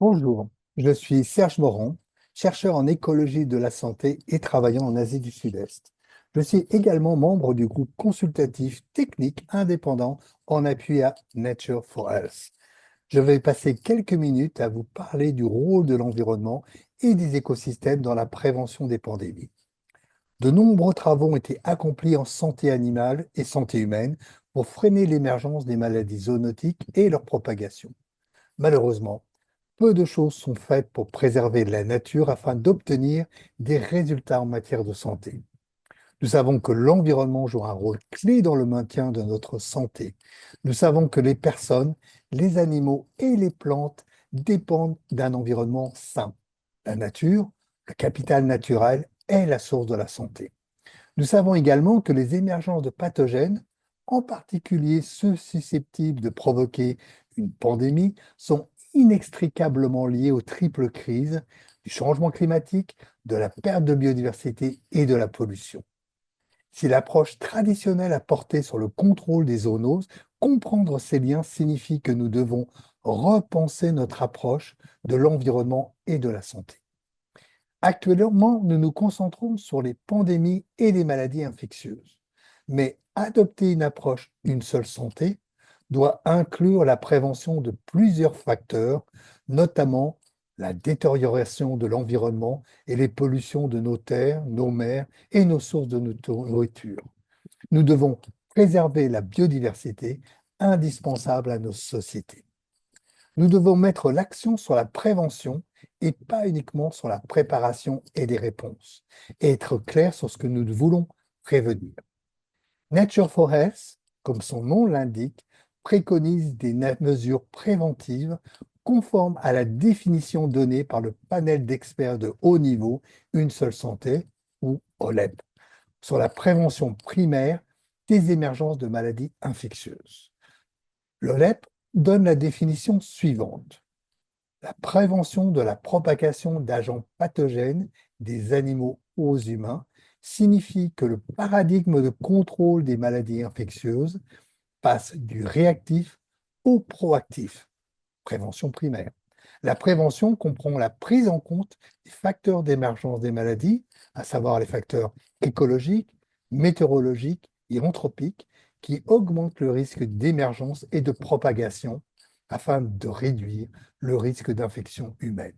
Bonjour, je suis Serge Moran, chercheur en écologie de la santé et travaillant en Asie du Sud-Est. Je suis également membre du groupe consultatif technique indépendant en appui à Nature for Health. Je vais passer quelques minutes à vous parler du rôle de l'environnement et des écosystèmes dans la prévention des pandémies. De nombreux travaux ont été accomplis en santé animale et santé humaine pour freiner l'émergence des maladies zoonotiques et leur propagation. Malheureusement, peu de choses sont faites pour préserver la nature afin d'obtenir des résultats en matière de santé. Nous savons que l'environnement joue un rôle clé dans le maintien de notre santé. Nous savons que les personnes, les animaux et les plantes dépendent d'un environnement sain. La nature, le capital naturel, est la source de la santé. Nous savons également que les émergences de pathogènes, en particulier ceux susceptibles de provoquer une pandémie, sont inextricablement liées aux triples crises du changement climatique, de la perte de biodiversité et de la pollution. Si l'approche traditionnelle a porté sur le contrôle des zoonoses, comprendre ces liens signifie que nous devons repenser notre approche de l'environnement et de la santé. Actuellement, nous nous concentrons sur les pandémies et les maladies infectieuses. Mais adopter une approche une seule santé doit inclure la prévention de plusieurs facteurs, notamment la détérioration de l'environnement et les pollutions de nos terres, nos mers et nos sources de nourriture. Nous devons préserver la biodiversité indispensable à nos sociétés. Nous devons mettre l'accent sur la prévention et pas uniquement sur la préparation et des réponses, et être clair sur ce que nous voulons prévenir. Nature for Health, comme son nom l'indique, préconise des mesures préventives conformes à la définition donnée par le panel d'experts de haut niveau Une seule santé, ou OLEP, sur la prévention primaire des émergences de maladies infectieuses. L'OLEP donne la définition suivante: la prévention de la propagation d'agents pathogènes des animaux aux humains signifie que le paradigme de contrôle des maladies infectieuses passe du réactif au proactif, prévention primaire. La prévention comprend la prise en compte des facteurs d'émergence des maladies, à savoir les facteurs écologiques, météorologiques et anthropiques, qui augmentent le risque d'émergence et de propagation afin de réduire le risque d'infection humaine.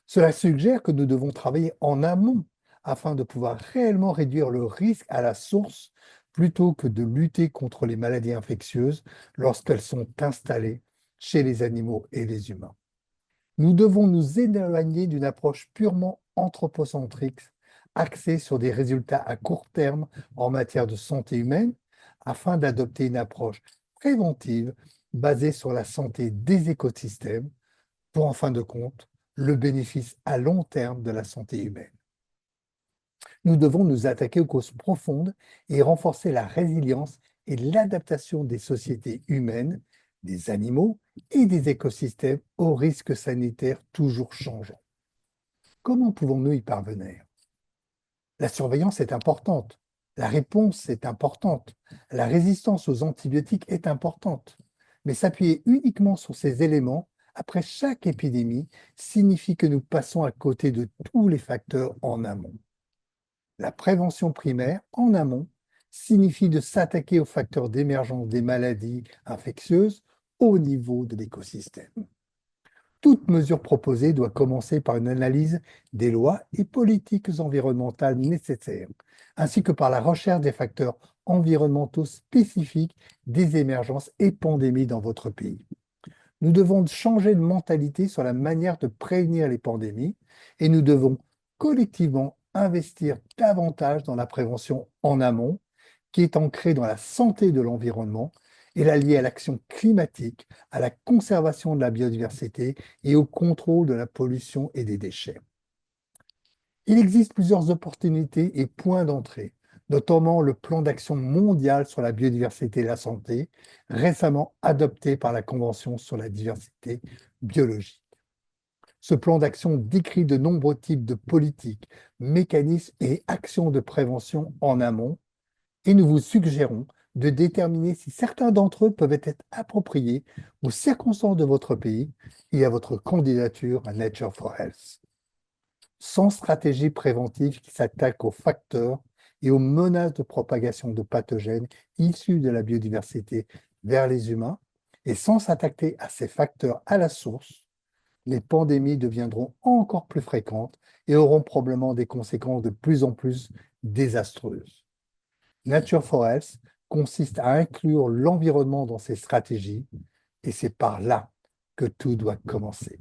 Cela suggère que nous devons travailler en amont afin de pouvoir réellement réduire le risque à la source plutôt que de lutter contre les maladies infectieuses lorsqu'elles sont installées chez les animaux et les humains. Nous devons nous éloigner d'une approche purement anthropocentrique, axée sur des résultats à court terme en matière de santé humaine, afin d'adopter une approche préventive basée sur la santé des écosystèmes, pour en fin de compte le bénéfice à long terme de la santé humaine. Nous devons nous attaquer aux causes profondes et renforcer la résilience et l'adaptation des sociétés humaines, des animaux et des écosystèmes aux risques sanitaires toujours changeants. Comment pouvons-nous y parvenir? La surveillance est importante, la réponse est importante, la résistance aux antibiotiques est importante, mais s'appuyer uniquement sur ces éléments après chaque épidémie signifie que nous passons à côté de tous les facteurs en amont. La prévention primaire en amont signifie de s'attaquer aux facteurs d'émergence des maladies infectieuses au niveau de l'écosystème. Toute mesure proposée doit commencer par une analyse des lois et politiques environnementales nécessaires, ainsi que par la recherche des facteurs environnementaux spécifiques des émergences et pandémies dans votre pays. Nous devons changer de mentalité sur la manière de prévenir les pandémies et nous devons collectivement investir davantage dans la prévention en amont, qui est ancrée dans la santé de l'environnement et la liée à l'action climatique, à la conservation de la biodiversité et au contrôle de la pollution et des déchets. Il existe plusieurs opportunités et points d'entrée, notamment le plan d'action mondial sur la biodiversité et la santé, récemment adopté par la Convention sur la diversité biologique. Ce plan d'action décrit de nombreux types de politiques, mécanismes et actions de prévention en amont, et nous vous suggérons de déterminer si certains d'entre eux peuvent être appropriés aux circonstances de votre pays et à votre candidature à Nature for Health. Sans stratégie préventive qui s'attaque aux facteurs et aux menaces de propagation de pathogènes issus de la biodiversité vers les humains, et sans s'attaquer à ces facteurs à la source, les pandémies deviendront encore plus fréquentes et auront probablement des conséquences de plus en plus désastreuses. Nature for Health consiste à inclure l'environnement dans ses stratégies et c'est par là que tout doit commencer.